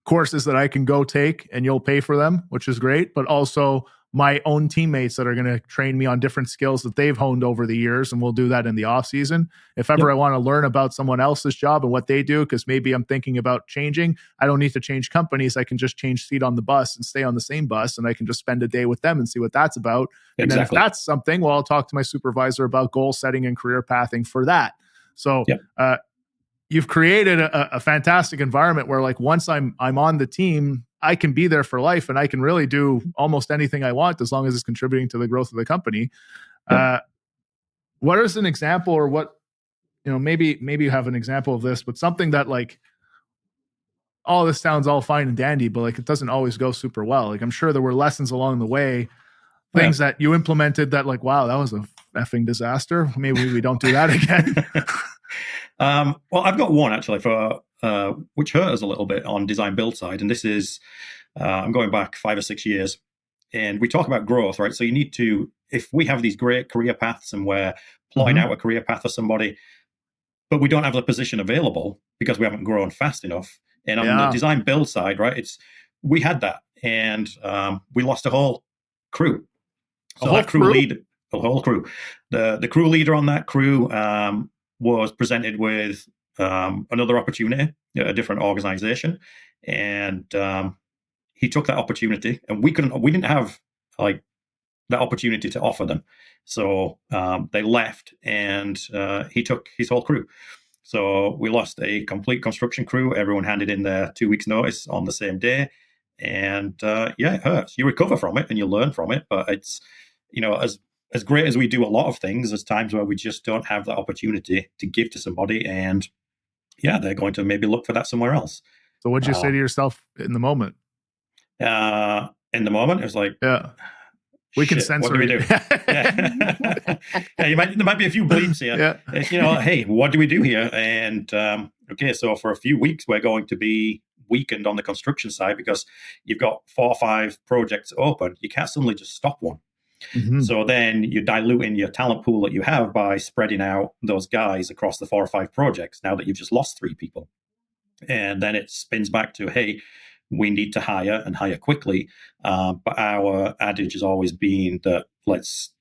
courses that I can go take and you'll pay for them, which is great, but also my own teammates that are going to train me on different skills that they've honed over the years. And we'll do that in the off season. If ever I want to learn about someone else's job and what they do, because maybe I'm thinking about changing, I don't need to change companies. I can just change seat on the bus and stay on the same bus. And I can just spend a day with them and see what that's about. And then if that's something, well, I'll talk to my supervisor about goal setting and career pathing for that. So, you've created a fantastic environment where, like, once I'm on the team, I can be there for life and I can really do almost anything I want as long as it's contributing to the growth of the company. What is an example, or what, maybe you have an example of this, but something that, like, all this sounds all fine and dandy, but like it doesn't always go super well. Like, I'm sure there were lessons along the way, things that you implemented that, like, wow, that was a effing disaster. Maybe we don't do that again. Well, I've got one actually for which hurt us a little bit on design build side, and this is I'm going back 5 or 6 years, and we talk about growth, right? So you need to, if we have these great career paths and we're plotting out a career path for somebody, but we don't have the position available because we haven't grown fast enough. And on the design build side, right, we had that, and we lost a whole crew. So that crew lead, a whole crew. The crew leader on that crew was presented with another opportunity, a different organization, and he took that opportunity, and we didn't have like that opportunity to offer them, so they left, and he took his whole crew. So we lost a complete construction crew. Everyone handed in their 2 weeks notice on the same day, and it hurts. You recover from it and you learn from it, but it's, as great as we do a lot of things, there's times where we just don't have that opportunity to give to somebody, and they're going to maybe look for that somewhere else. So what'd you say to yourself in the moment? In the moment, it was like, we can censor. What do we do? There might be a few bleeps here. It's, hey, what do we do here? And so for a few weeks, we're going to be weakened on the construction side because you've got 4 or 5 projects open. You can't suddenly just stop one. Mm-hmm. So then you're diluting your talent pool that you have by spreading out those guys across the 4 or 5 projects now that you've just lost 3 people. And then it spins back to, hey, we need to hire and hire quickly. But our adage has always been that let's,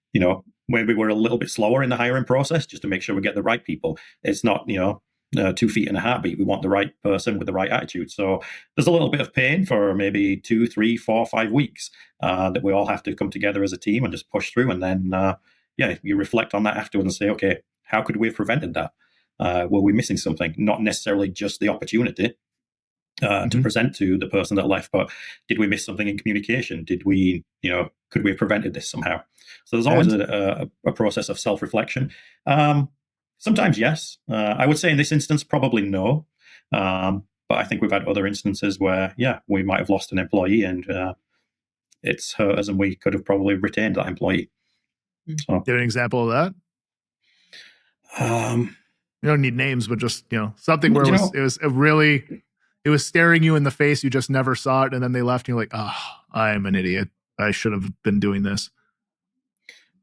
maybe we're a little bit slower in the hiring process just to make sure we get the right people. It's not, 2 feet in a heartbeat. We want the right person with the right attitude. So there's a little bit of pain for maybe 2, 3, 4, 5 weeks that we all have to come together as a team and just push through. And then, you reflect on that afterwards and say, okay, how could we have prevented that? Were we missing something? Not necessarily just the opportunity to present to the person that left, but did we miss something in communication? Did we, could we have prevented this somehow? So there's always a process of self-reflection. Sometimes yes. I would say in this instance, probably no. But I think we've had other instances where, we might have lost an employee and it's hurt us and we could have probably retained that employee. So, give an example of that. You don't need names, but just, something where it was staring you in the face. You just never saw it. And then they left and you're like, oh, I'm an idiot. I should have been doing this.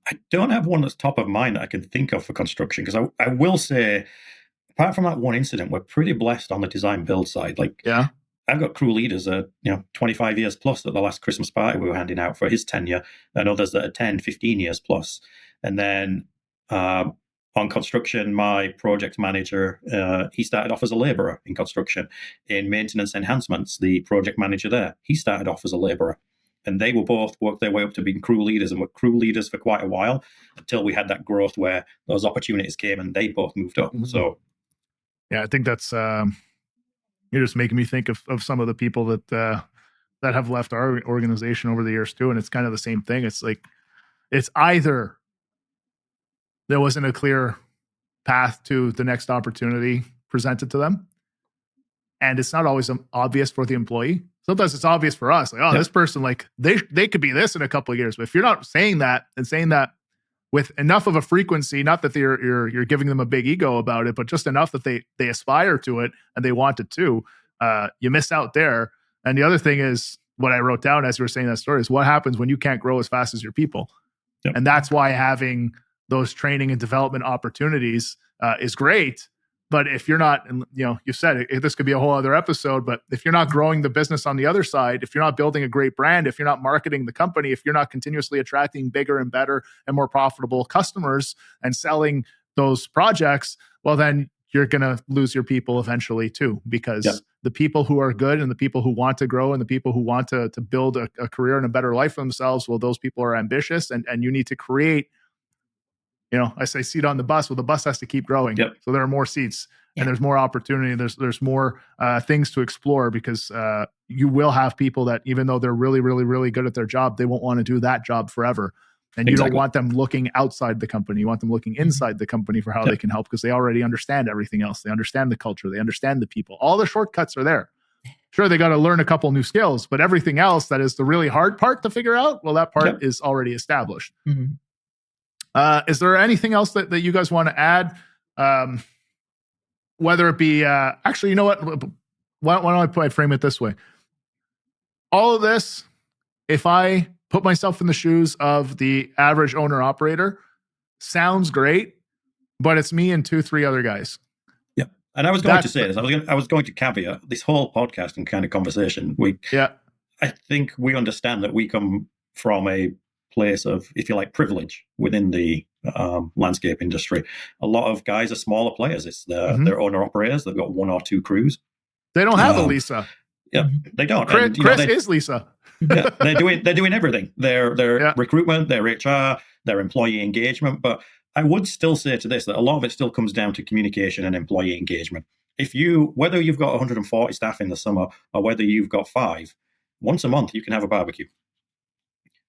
I don't have one that's top of mind that I can think of for construction, because I will say, apart from that one incident, we're pretty blessed on the design build side. I've got crew leaders that 25 years plus at the last Christmas party we were handing out for his tenure, and others that are 10, 15 years plus. And then on construction, my project manager, he started off as a labourer in construction. In maintenance enhancements, the project manager there, he started off as a labourer. And they will both work their way up to being crew leaders, and were crew leaders for quite a while until we had that growth where those opportunities came and they both moved up. Mm-hmm. So, I think that's you're just making me think of some of the people that have left our organization over the years too, and it's kind of the same thing. It's like it's either there wasn't a clear path to the next opportunity presented to them, and it's not always obvious for the employee. Sometimes it's obvious for us, like, this person, like they could be this in a couple of years. But if you're not saying that and saying that with enough of a frequency, not that you're giving them a big ego about it, but just enough that they aspire to it and they want it too, you miss out there. And the other thing is, what I wrote down as you were saying that story is what happens when you can't grow as fast as your people. Yep. And that's why having those training and development opportunities is great. But if you're not, you said it, this could be a whole other episode, but if you're not growing the business on the other side, if you're not building a great brand, if you're not marketing the company, if you're not continuously attracting bigger and better and more profitable customers and selling those projects, well, then you're going to lose your people eventually too, because the people who are good and the people who want to grow and the people who want to build a career and a better life for themselves, well, those people are ambitious, and you need to create, I say seat on the bus. Well, the bus has to keep growing. Yep. So there are more seats and there's more opportunity. There's more things to explore, because you will have people that, even though they're really, really, really good at their job, they won't want to do that job forever. And you don't want them looking outside the company. You want them looking inside the company for how they can help, because they already understand everything else. They understand the culture. They understand the people. All the shortcuts are there. Sure, they got to learn a couple new skills, but everything else that is the really hard part to figure out, well, that part is already established. Mm-hmm. Is there anything else that you guys want to add? Whether it be, actually, you know what? Why don't I frame it this way? All of this, if I put myself in the shoes of the average owner operator, sounds great, but it's me and 2-3 other guys. Yeah. And I was going to say this. I was going to caveat this whole podcast and kind of conversation. I think we understand that we come from a place of, if you like, privilege within the landscape industry. A lot of guys are smaller players. It's they're owner operators. They've got 1 or 2 crews. They don't have a Lisa. Yeah, they don't. Chris is Lisa. Yeah, they're doing everything. Their recruitment, their HR, their employee engagement. But I would still say to this that a lot of it still comes down to communication and employee engagement. Whether you've got 140 staff in the summer or whether you've got 5, once a month you can have a barbecue.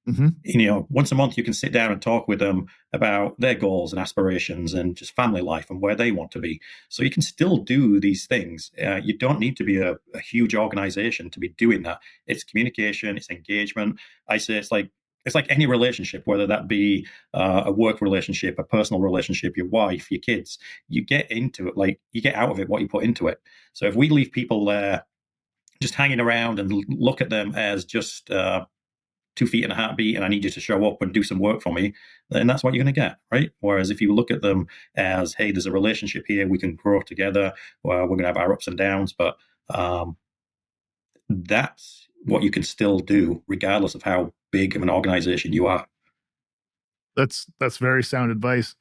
Mm-hmm. Once a month you can sit down and talk with them about their goals and aspirations and just family life and where they want to be. So you can still do these things. You don't need to be a huge organization to be doing that. It's communication, it's engagement. I say it's like any relationship, whether that be a work relationship, a personal relationship, your wife, your kids. You get into it, like you get out of it what you put into it. So if we leave people there just hanging around and look at them as just 2 feet in a heartbeat, and I need you to show up and do some work for me, then that's what you're going to get, right? Whereas if you look at them as, hey, there's a relationship here, we can grow together, we're going to have our ups and downs, but that's what you can still do regardless of how big of an organization you are. That's very sound advice.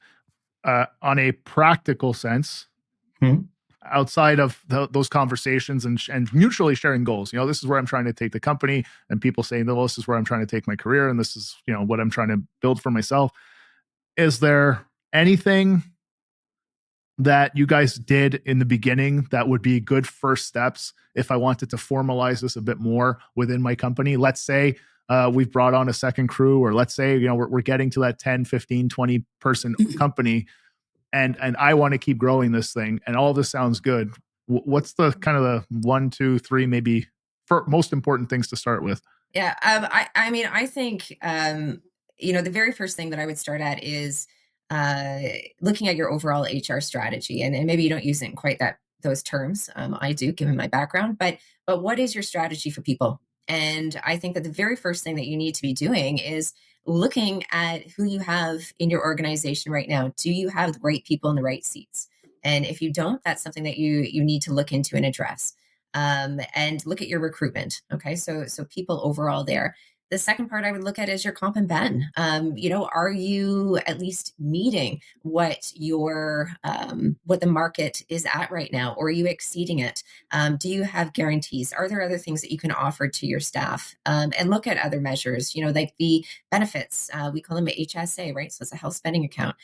On a practical sense, outside of those conversations and mutually sharing goals, this is where I'm trying to take the company, and people saying, well, this is where I'm trying to take my career, and this is, what I'm trying to build for myself. Is there anything that you guys did in the beginning that would be good first steps if I wanted to formalize this a bit more within my company? Let's say we've brought on a second crew, or let's say, we're getting to that 10, 15, 20 person company, and I want to keep growing this thing, and all this sounds good. What's the kind of the 1, 2, 3, maybe most important things to start with? Yeah. I think, the very first thing that I would start at is looking at your overall HR strategy, and maybe you don't use it in quite those terms. I do, given my background, but what is your strategy for people? And I think that the very first thing that you need to be doing is looking at who you have in your organization right now. Do you have the right people in the right seats? And if you don't, that's something that you need to look into and address. And look at your recruitment. Okay, so people overall there. The second part I would look at is your comp and ben. Are you at least meeting what what the market is at right now, or are you exceeding it? Do you have guarantees? Are there other things that you can offer to your staff? And look at other measures, like the benefits. We call them HSA, right? So it's a health spending account.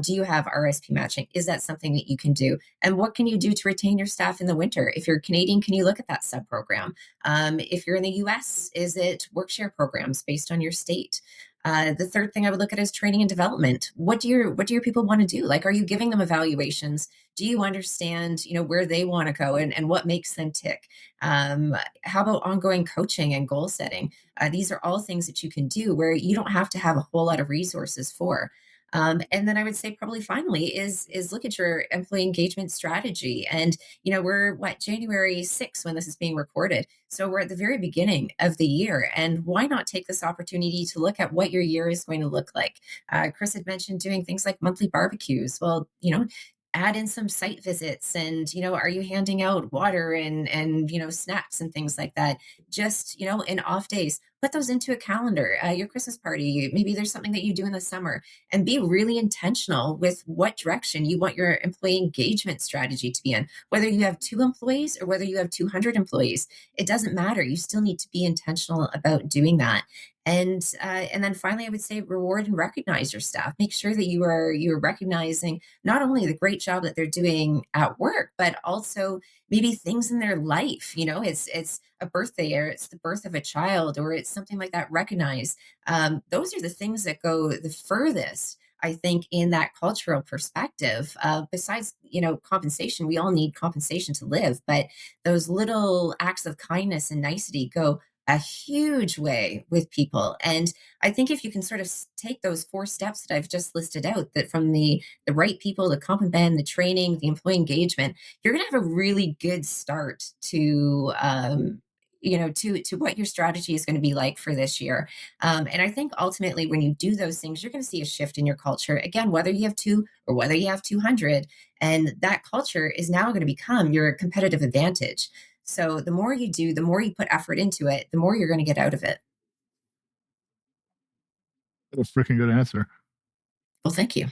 Do you have RSP matching? Is that something that you can do? And what can you do to retain your staff in the winter? If you're Canadian, can you look at that sub program? If you're in the US, is it work-share programs based on your state? The third thing I would look at is training and development. What do your people want to do? Like, are you giving them evaluations? Do you understand, where they want to go and what makes them tick? How about ongoing coaching and goal setting? These are all things that you can do where you don't have to have a whole lot of resources for. And then I would say probably finally is look at your employee engagement strategy. And, we're January 6th when this is being recorded. So we're at the very beginning of the year. And why not take this opportunity to look at what your year is going to look like? Chris had mentioned doing things like monthly barbecues. Well, add in some site visits and, are you handing out water and snacks and things like that? Just, in off days, put those into a calendar, your Christmas party, maybe there's something that you do in the summer, and be really intentional with what direction you want your employee engagement strategy to be in. Whether you have 2 employees or whether you have 200 employees, it doesn't matter. You still need to be intentional about doing that. And then finally, I would say reward and recognize your staff. Make sure that you're recognizing not only the great job that they're doing at work, but also maybe things in their life. It's a birthday, or it's the birth of a child, or it's something like that. Recognize those are the things that go the furthest, I think, in that cultural perspective. Besides, compensation, we all need compensation to live, but those little acts of kindness and nicety go a huge way with people. And I think if you can sort of take those 4 steps that I've just listed out, that from the right people, the comp and ben, the training, the employee engagement, you're going to have a really good start to what your strategy is going to be like for this year. And I think ultimately, when you do those things, you're going to see a shift in your culture. Again, whether you have 2 or whether you have 200, and that culture is now going to become your competitive advantage. So the more you do, the more you put effort into it, the more you're going to get out of it. That's a freaking good answer. Well, thank you.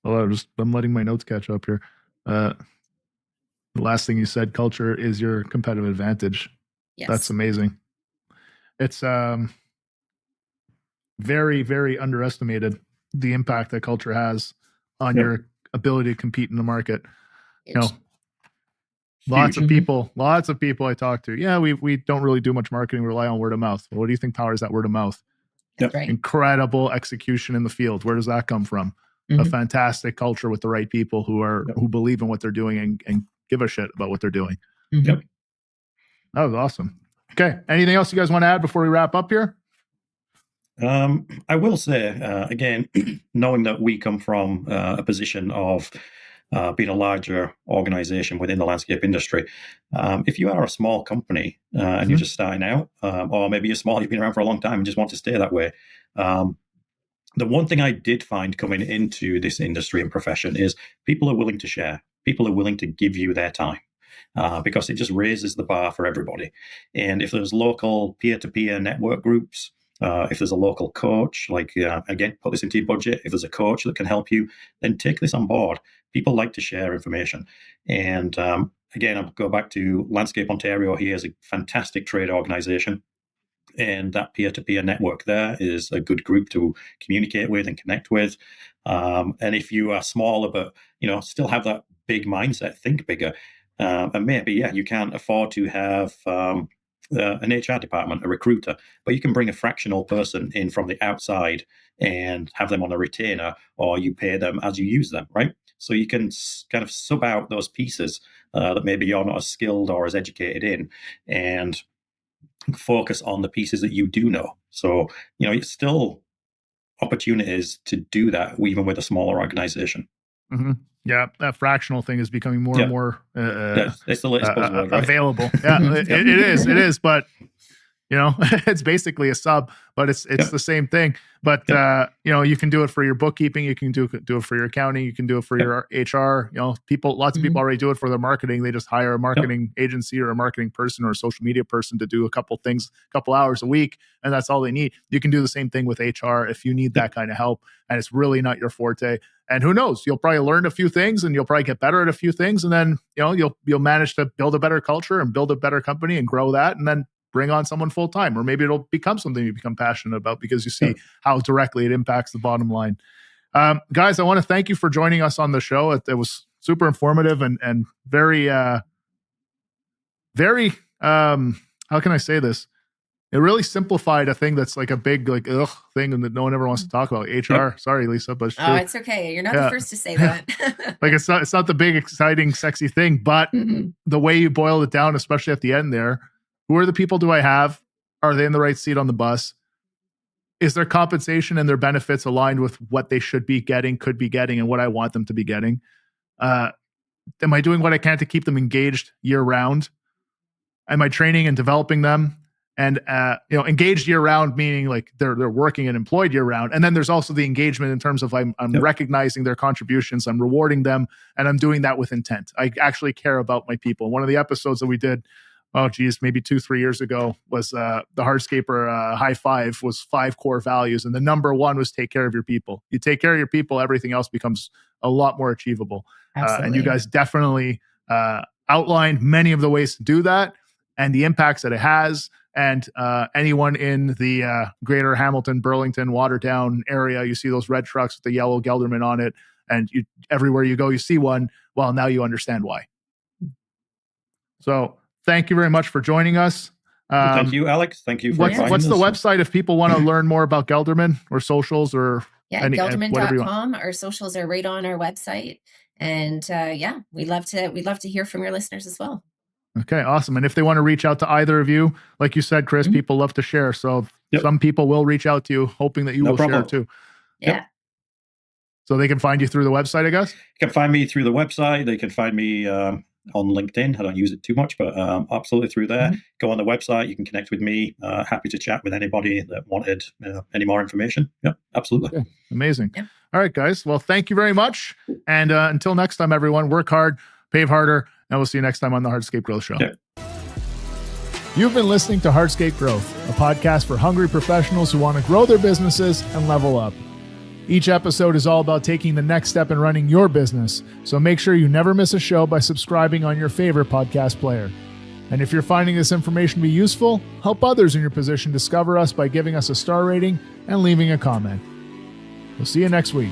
Well, I'm letting my notes catch up here. The last thing you said, culture is your competitive advantage. Yes. That's amazing. It's very, very underestimated, the impact that culture has on your ability to compete in the market. Lots of people I talk to. Yeah, we don't really do much marketing. We rely on word of mouth. Well, what do you think powers that word of mouth? That's right. Incredible execution in the field. Where does that come from? A fantastic culture with the right people who believe in what they're doing and give a shit about what they're doing. Yep. That was awesome. Okay. Anything else you guys want to add before we wrap up here? I will say, again, knowing that we come from a position of being a larger organization within the landscape industry, if you are a small company and you're just starting out, or maybe you're small, you've been around for a long time and just want to stay that way, the one thing I did find coming into this industry and profession is people are willing to share. People are willing to give you their time. Because it just raises the bar for everybody. And if there's local peer-to-peer network groups, if there's a local coach, again, put this into your budget. If there's a coach that can help you, then take this on board. People like to share information. And again, I'll go back to Landscape Ontario here is a fantastic trade organization. And that peer-to-peer network there is a good group to communicate with and connect with. And if you are smaller, but still have that big mindset, think bigger. And maybe, you can't afford to have an HR department, a recruiter, but you can bring a fractional person in from the outside and have them on a retainer, or you pay them as you use them, right? So you can kind of sub out those pieces that maybe you're not as skilled or as educated in, and focus on the pieces that you do know. So, it's still opportunities to do that even with a smaller organization. Mm-hmm. Yeah, that fractional thing is becoming more and more it's the latest buzzword, right? Available. Yeah, it is. But it's basically a sub, but it's the same thing. But you can do it for your bookkeeping, you can do it for your accounting, you can do it for your HR. Lots of people already do it for their marketing. They just hire a marketing agency or a marketing person or a social media person to do a couple hours a week, and that's all they need. You can do the same thing with HR if you need that kind of help, and it's really not your forte. And who knows? You'll probably learn a few things, and you'll probably get better at a few things, and then you'll manage to build a better culture and build a better company and grow that, and then bring on someone full time, or maybe it'll become something you become passionate about because you see how directly it impacts the bottom line. Guys, I want to thank you for joining us on the show. It was super informative and very, very. How can I say this? It really simplified a thing that's like a big thing and that no one ever wants to talk about. HR. Sorry, Lisa, but it's true. Oh, it's okay. You're not the first to say that. It's not the big, exciting, sexy thing, but the way you boiled it down, especially at the end there. Who are the people do I have? Are they in the right seat on the bus? is their compensation and their benefits aligned with what they should be getting, could be getting, and what I want them to be getting? Am I doing what I can to keep them engaged year round? Am I training and developing them? And engaged year round, meaning like they're working and employed year round. And then there's also the engagement in terms of I'm recognizing their contributions, I'm rewarding them, and I'm doing that with intent. I actually care about my people. One of the episodes that we did, maybe 2-3 years ago, was the Hardscaper High Five was 5 core values, and the number one was take care of your people. You take care of your people, everything else becomes a lot more achievable. And you guys definitely outlined many of the ways to do that and the impacts that it has. And anyone in the greater Hamilton, Burlington, Watertown area, you see those red trucks with the yellow Gelderman on it, and everywhere you go, you see one. Well, now you understand why. So thank you very much for joining us. Thank you, Alex. Thank you for inviting What's the us. Website if people want to learn more about Gelderman or socials or Gelderman.com. Our socials are right on our website. And we'd love to hear from your listeners as well. Okay, awesome. And if they want to reach out to either of you, like you said, Chris, people love to share. So some people will reach out to you hoping that you will share too. Yeah. Yep. So they can find you through the website, I guess? You can find me through the website. They can find me on LinkedIn. I don't use it too much, but absolutely through there. Mm-hmm. Go on the website. You can connect with me. Happy to chat with anybody that wanted any more information. Yeah, absolutely. Okay. Amazing. Yeah. All right, guys. Well, thank you very much. And until next time, everyone, work hard, pave harder, and we'll see you next time on the Hardscape Growth Show. Yeah. You've been listening to Hardscape Growth, a podcast for hungry professionals who want to grow their businesses and level up. Each episode is all about taking the next step in running your business, so make sure you never miss a show by subscribing on your favorite podcast player. And if you're finding this information to be useful, help others in your position discover us by giving us a star rating and leaving a comment. We'll see you next week.